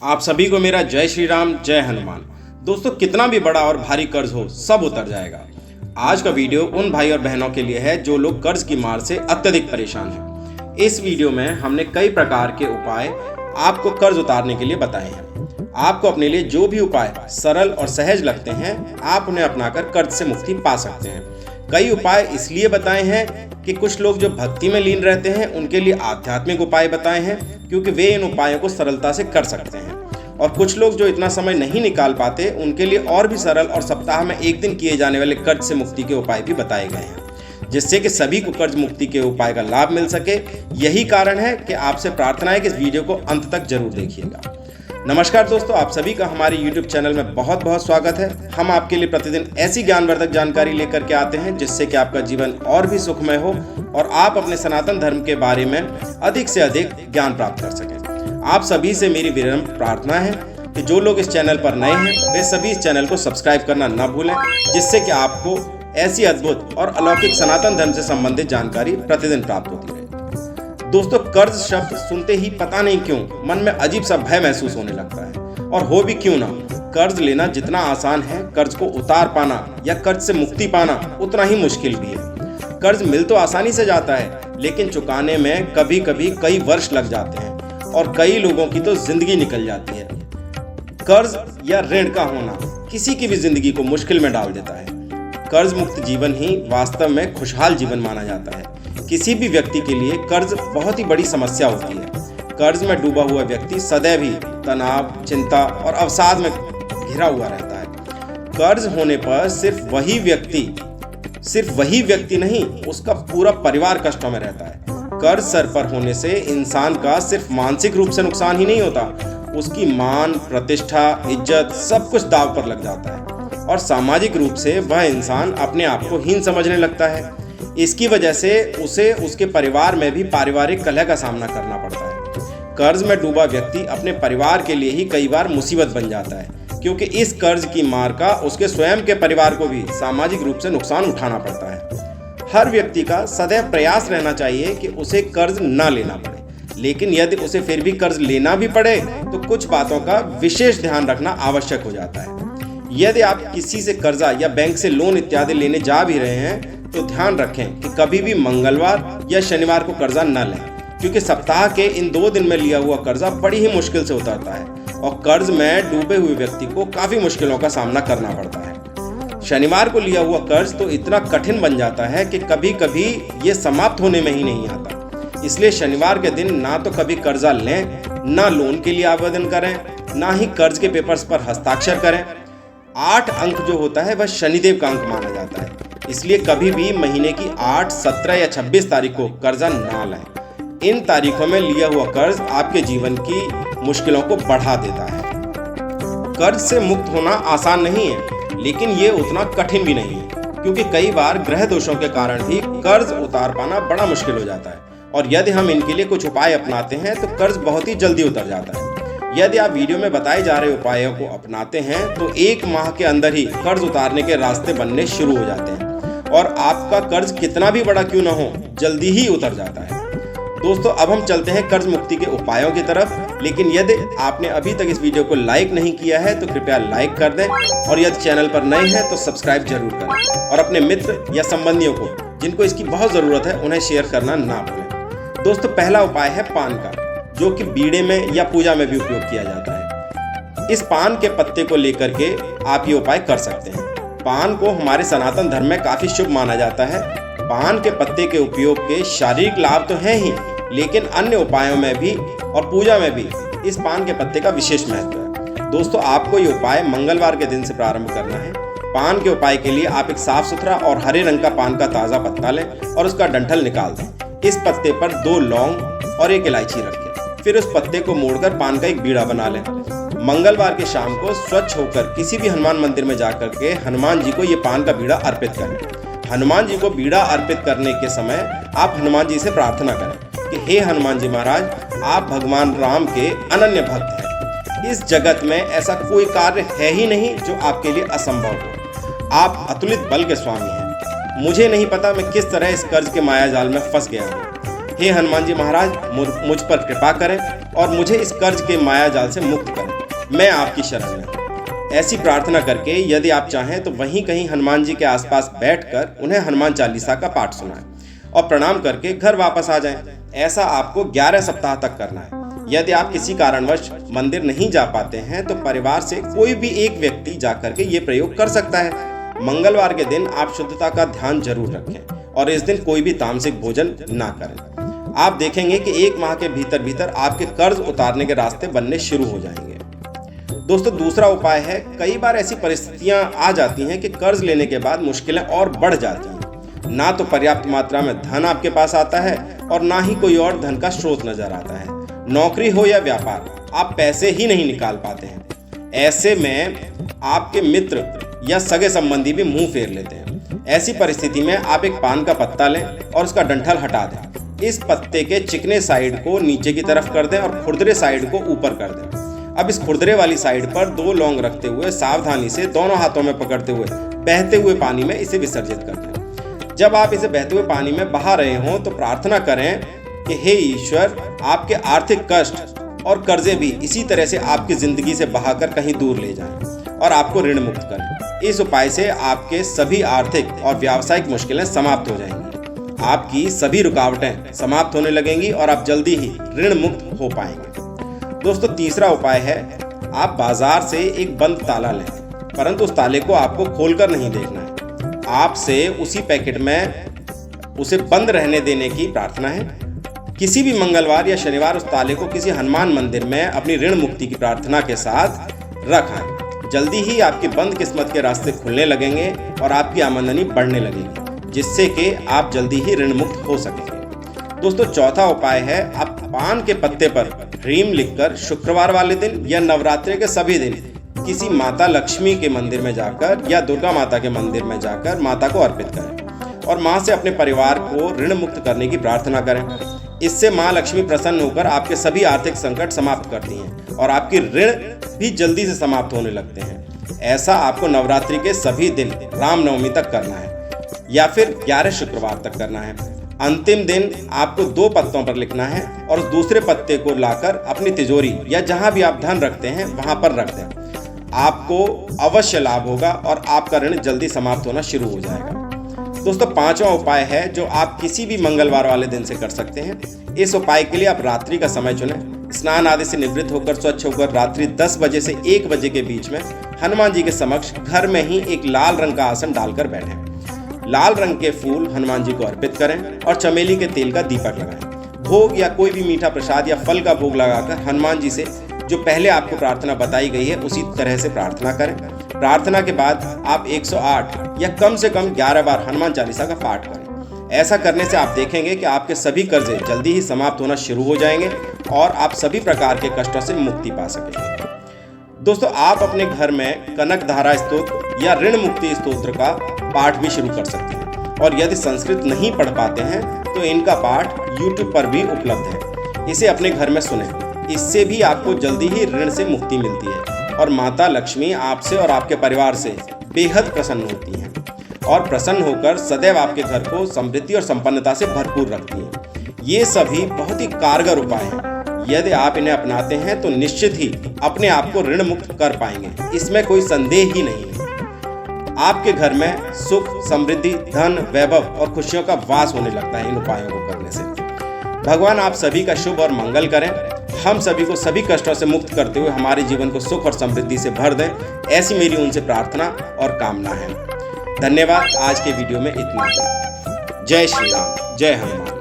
आप सभी को मेरा जय श्री राम, जय हनुमान। दोस्तों, कितना भी बड़ा और भारी कर्ज हो सब उतर जाएगा। आज का वीडियो उन भाई और बहनों के लिए है जो लोग कर्ज की मार से अत्यधिक परेशान हैं। इस वीडियो में हमने कई प्रकार के उपाय आपको कर्ज उतारने के लिए बताए हैं। आपको अपने लिए जो भी उपाय सरल और सहज लगते हैं, आप उन्हें अपनाकर कर्ज से मुक्ति पा सकते हैं। कई उपाय इसलिए बताए हैं कि कुछ लोग जो भक्ति में लीन रहते हैं उनके लिए आध्यात्मिक उपाय बताए हैं, क्योंकि वे इन उपायों को सरलता से कर सकते हैं। और कुछ लोग जो इतना समय नहीं निकाल पाते उनके लिए और भी सरल और सप्ताह में एक दिन किए जाने वाले कर्ज से मुक्ति के उपाय भी बताए गए हैं, जिससे कि सभी को कर्ज मुक्ति के उपाय का लाभ मिल सके। यही कारण है कि आपसे प्रार्थना है कि इस वीडियो को अंत तक जरूर देखिएगा। नमस्कार दोस्तों, आप सभी का हमारे YouTube चैनल में बहुत बहुत स्वागत है। हम आपके लिए प्रतिदिन ऐसी ज्ञानवर्धक जानकारी लेकर के आते हैं जिससे कि आपका जीवन और भी सुखमय हो और आप अपने सनातन धर्म के बारे में अधिक से अधिक ज्ञान प्राप्त कर सकें। आप सभी से मेरी विनम्र प्रार्थना है कि जो लोग इस चैनल पर नए हैं वे सभी इस चैनल को सब्सक्राइब करना न भूलें, जिससे कि आपको ऐसी अद्भुत और अलौकिक सनातन धर्म से संबंधित जानकारी प्रतिदिन प्राप्त होती रहे। दोस्तों, कर्ज शब्द सुनते ही पता नहीं क्यों मन में अजीब सा भय महसूस होने लगता है, और हो भी क्यों ना। कर्ज लेना जितना आसान है, कर्ज को उतार पाना या कर्ज से मुक्ति पाना उतना ही मुश्किल भी है। कर्ज मिल तो आसानी से जाता है, लेकिन चुकाने में कभी कभी कई वर्ष लग जाते हैं और कई लोगों की तो जिंदगी निकल जाती है। कर्ज या ऋण का होना किसी की भी जिंदगी को मुश्किल में डाल देता है। कर्ज मुक्त जीवन ही वास्तव में खुशहाल जीवन माना जाता है। किसी भी व्यक्ति के लिए कर्ज बहुत ही बड़ी समस्या होती है। कर्ज में डूबा हुआ व्यक्ति सदैव ही तनाव, चिंता और अवसाद में घिरा हुआ रहता है। कर्ज होने पर सिर्फ वही व्यक्ति नहीं, उसका पूरा परिवार कष्टों में रहता है। कर्ज सर पर होने से इंसान का सिर्फ मानसिक रूप से नुकसान ही नहीं होता, उसकी मान, प्रतिष्ठा, इज्जत सब कुछ दांव पर लग जाता है और सामाजिक रूप से वह इंसान अपने आप को हीन समझने लगता है। इसकी वजह से उसे उसके परिवार में भी पारिवारिक कलह का सामना करना पड़ता है। कर्ज में डूबा व्यक्ति अपने परिवार के लिए ही कई बार मुसीबत बन जाता है, क्योंकि इस कर्ज की मार का उसके स्वयं के परिवार को भी सामाजिक रूप से नुकसान उठाना पड़ता है। हर व्यक्ति का सदैव प्रयास रहना चाहिए कि उसे कर्ज न लेना पड़े, लेकिन यदि उसे फिर भी कर्ज लेना भी पड़े तो कुछ बातों का विशेष ध्यान रखना आवश्यक हो जाता है। यदि आप किसी से कर्जा या बैंक से लोन इत्यादि लेने जा भी रहे हैं तो ध्यान रखें कि कभी भी मंगलवार या शनिवार को कर्जा न लें, क्योंकि सप्ताह के इन 2 दिन में लिया हुआ कर्जा बड़ी ही मुश्किल से उतरता है और कर्ज में डूबे हुए व्यक्ति को काफी मुश्किलों का सामना करना पड़ता है। शनिवार को लिया हुआ कर्ज तो इतना कठिन बन जाता है कि कभी कभी ये समाप्त होने में ही नहीं आता। इसलिए शनिवार के दिन ना तो कभी कर्जा लें, ना लोन के लिए आवेदन करें, ना ही कर्ज के पेपर्स पर हस्ताक्षर करें। 8 अंक जो होता है वह शनिदेव का अंक माना जाता है, इसलिए कभी भी महीने की 8, 17 या 26 तारीख को कर्जा ना लें। इन तारीखों में लिया हुआ कर्ज आपके जीवन की मुश्किलों को बढ़ा देता है। कर्ज से मुक्त होना आसान नहीं है, लेकिन ये उतना कठिन भी नहीं है, क्योंकि कई बार ग्रह दोषों के कारण भी कर्ज उतार पाना बड़ा मुश्किल हो जाता है। और यदि हम इनके लिए कुछ उपाय अपनाते हैं तो कर्ज बहुत ही जल्दी उतर जाता है। यदि आप वीडियो में बताए जा रहे उपायों को अपनाते हैं तो 1 माह के अंदर ही कर्ज उतारने के रास्ते बनने शुरू हो जाते हैं और आपका कर्ज कितना भी बड़ा क्यों ना हो, जल्दी ही उतर जाता है। दोस्तों, अब हम चलते हैं कर्ज मुक्ति के उपायों की तरफ। लेकिन यदि आपने अभी तक इस वीडियो को लाइक नहीं किया है तो कृपया लाइक कर दें, और यदि चैनल पर नए हैं तो सब्सक्राइब जरूर करें और अपने मित्र या संबंधियों को जिनको इसकी बहुत ज़रूरत है उन्हें शेयर करना ना भूलें। दोस्तों, पहला उपाय है पान का, जो कि बीड़े में या पूजा में भी उपयोग किया जाता है। इस पान के पत्ते को लेकर के आप ये उपाय कर सकते हैं। पान को हमारे सनातन धर्म में काफ़ी शुभ माना जाता है। पान के पत्ते के उपयोग के शारीरिक लाभ तो हैं ही, लेकिन अन्य उपायों में भी और पूजा में भी इस पान के पत्ते का विशेष महत्व है। दोस्तों, आपको ये उपाय मंगलवार के दिन से प्रारंभ करना है। पान के उपाय के लिए आप एक साफ सुथरा और हरे रंग का पान का ताज़ा पत्ता लें और उसका डंठल निकाल दें। इस पत्ते पर 2 लौंग और 1 इलायची रखें। फिर उस पत्ते को मोड़कर पान का एक बीड़ा बना लें। मंगलवार के शाम को स्वच्छ होकर किसी भी हनुमान मंदिर में जाकर के हनुमान जी को ये पान का बीड़ा अर्पित करें। हनुमान जी को बीड़ा अर्पित करने के समय आप हनुमान जी से प्रार्थना करें कि हे हनुमान जी महाराज, आप भगवान राम के अनन्य भक्त हैं। इस जगत में ऐसा कोई कार्य है ही नहीं जो आपके लिए असंभव हो। आप अतुलित बल के स्वामी हैं। मुझे नहीं पता मैं किस तरह इस कर्ज के मायाजाल में फंस गया हूँ। हे हनुमान जी महाराज, मुझ पर कृपा करें और मुझे इस कर्ज के माया जाल से मुक्त करें, मैं आपकी शरण में हूं। ऐसी प्रार्थना करके यदि आप चाहें तो वहीं कहीं हनुमान जी के आसपास बैठकर उन्हें हनुमान चालीसा का पाठ सुनाएं और प्रणाम करके घर वापस आ जाएं। ऐसा आपको 11 सप्ताह तक करना है। यदि आप किसी कारणवश मंदिर नहीं जा पाते हैं तो परिवार से कोई भी एक व्यक्ति जाकर के ये प्रयोग कर सकता है। मंगलवार के दिन आप शुद्धता का ध्यान जरूर रखें और इस दिन कोई भी तामसिक भोजन ना करें। आप देखेंगे कि 1 माह के भीतर भीतर आपके कर्ज उतारने के रास्ते बनने शुरू हो जाएंगे। दोस्तों, दूसरा उपाय है, कई बार ऐसी परिस्थितियां आ जाती हैं कि कर्ज लेने के बाद मुश्किलें और बढ़ जाती हैं। ना तो पर्याप्त मात्रा में धन आपके पास आता है और ना ही कोई और धन का स्रोत नजर आता है। नौकरी हो या व्यापार, आप पैसे ही नहीं निकाल पाते हैं। ऐसे में आपके मित्र या सगे संबंधी भी मुंह फेर लेते हैं। ऐसी परिस्थिति में आप एक पान का पत्ता लें और उसका डंठल हटा दें। इस पत्ते के चिकने साइड को नीचे की तरफ कर दें और खुरदरे साइड को ऊपर कर दें। अब इस खुरदरे वाली साइड पर 2 लौंग रखते हुए सावधानी से दोनों हाथों में पकड़ते हुए बहते हुए पानी में इसे विसर्जित कर दें। जब आप इसे बहते हुए पानी में बहा रहे हों तो प्रार्थना करें कि हे ईश्वर, आपके आर्थिक कष्ट और कर्जे भी इसी तरह से आपकी जिंदगी से बहाकर कहीं दूर ले जाएं और आपको ऋण मुक्त करें। इस उपाय से आपके सभी आर्थिक और व्यावसायिक मुश्किलें समाप्त हो जाएंगी। आपकी सभी रुकावटें समाप्त होने लगेंगी और आप जल्दी ही ऋण मुक्त हो पाएंगे। दोस्तों, तीसरा उपाय है, आप बाजार से एक बंद ताला लें, परंतु उस ताले को आपको खोलकर नहीं देखना है। आपसे उसी पैकेट में उसे बंद रहने देने की प्रार्थना है। किसी भी मंगलवार या शनिवार उस ताले को किसी हनुमान मंदिर में अपनी ऋण मुक्ति की प्रार्थना के साथ रखें। जल्दी ही आपकी बंद किस्मत के रास्ते खुलने लगेंगे और आपकी आमदनी बढ़ने लगेगी, जिससे कि आप जल्दी ही ऋण मुक्त हो सकेंगे। दोस्तों, चौथा उपाय है, आप पान के पत्ते पर ह्रीम लिखकर शुक्रवार वाले दिन या नवरात्रि के सभी दिन किसी माता लक्ष्मी के मंदिर में जाकर या दुर्गा माता के मंदिर में जाकर माता को अर्पित करें और मां से अपने परिवार को ऋण मुक्त करने की प्रार्थना करें। इससे मां लक्ष्मी प्रसन्न होकर आपके सभी आर्थिक संकट समाप्त करती हैं और आपकी ऋण भी जल्दी से समाप्त होने लगते हैं। ऐसा आपको नवरात्रि के सभी दिन रामनवमी तक करना है या फिर 11 शुक्रवार तक करना है। अंतिम दिन आपको 2 पत्तों पर लिखना है और उस दूसरे पत्ते को लाकर अपनी तिजोरी या जहां भी आप धन रखते हैं वहां पर रख दें। आपको अवश्य लाभ होगा और आपका ऋण जल्दी समाप्त होना शुरू हो जाएगा। दोस्तों, 5वां उपाय है जो आप किसी भी मंगलवार वाले दिन से कर सकते हैं। इस उपाय के लिए आप रात्रि का समय चुनें। स्नान आदि से निवृत्त होकर स्वच्छ होकर रात्रि 10 बजे से 1 बजे के बीच में हनुमान जी के समक्ष घर में ही एक लाल रंग का आसन डालकर बैठें। लाल रंग के फूल हनुमान जी को अर्पित करें और चमेली के तेल का दीपक लगाएं। भोग या कोई भी मीठा प्रसाद या फल का भोग लगाकर हनुमान जी से जो पहले आपको प्रार्थना बताई गई है उसी तरह से प्रार्थना करें। प्रार्थना के बाद आप 108 या कम से कम 11 बार हनुमान चालीसा का पाठ करें। ऐसा करने से आप देखेंगे कि आपके सभी कर्जे जल्दी ही समाप्त होना शुरू हो जाएंगे और आप सभी प्रकार के कष्टों से मुक्ति पा सकेंगे। दोस्तों, आप अपने घर में कनक धारा स्तोत्र या ऋण मुक्ति स्तोत्र का पाठ भी शुरू कर सकते हैं और यदि संस्कृत नहीं पढ़ पाते हैं तो इनका पाठ YouTube पर भी उपलब्ध है। इसे अपने घर में सुनें। इससे भी आपको जल्दी ही ऋण से मुक्ति मिलती है और माता लक्ष्मी आपसे और आपके परिवार से बेहद प्रसन्न होती हैं और प्रसन्न होकर सदैव आपके घर को समृद्धि और संपन्नता से भरपूर रखती हैं। ये सभी बहुत ही कारगर उपाय हैं। यदि आप इन्हें अपनाते हैं तो निश्चित ही अपने आप को ऋण मुक्त कर पाएंगे, इसमें कोई संदेह ही नहीं है। आपके घर में सुख, समृद्धि, धन, वैभव और खुशियों का वास होने लगता है इन उपायों को करने से। भगवान आप सभी का शुभ और मंगल करें। हम सभी को सभी कष्टों से मुक्त करते हुए हमारे जीवन को सुख और समृद्धि से भर दें, ऐसी मेरी उनसे प्रार्थना और कामना है। धन्यवाद। आज के वीडियो में इतना ही। जय श्री राम, जय हनुमान।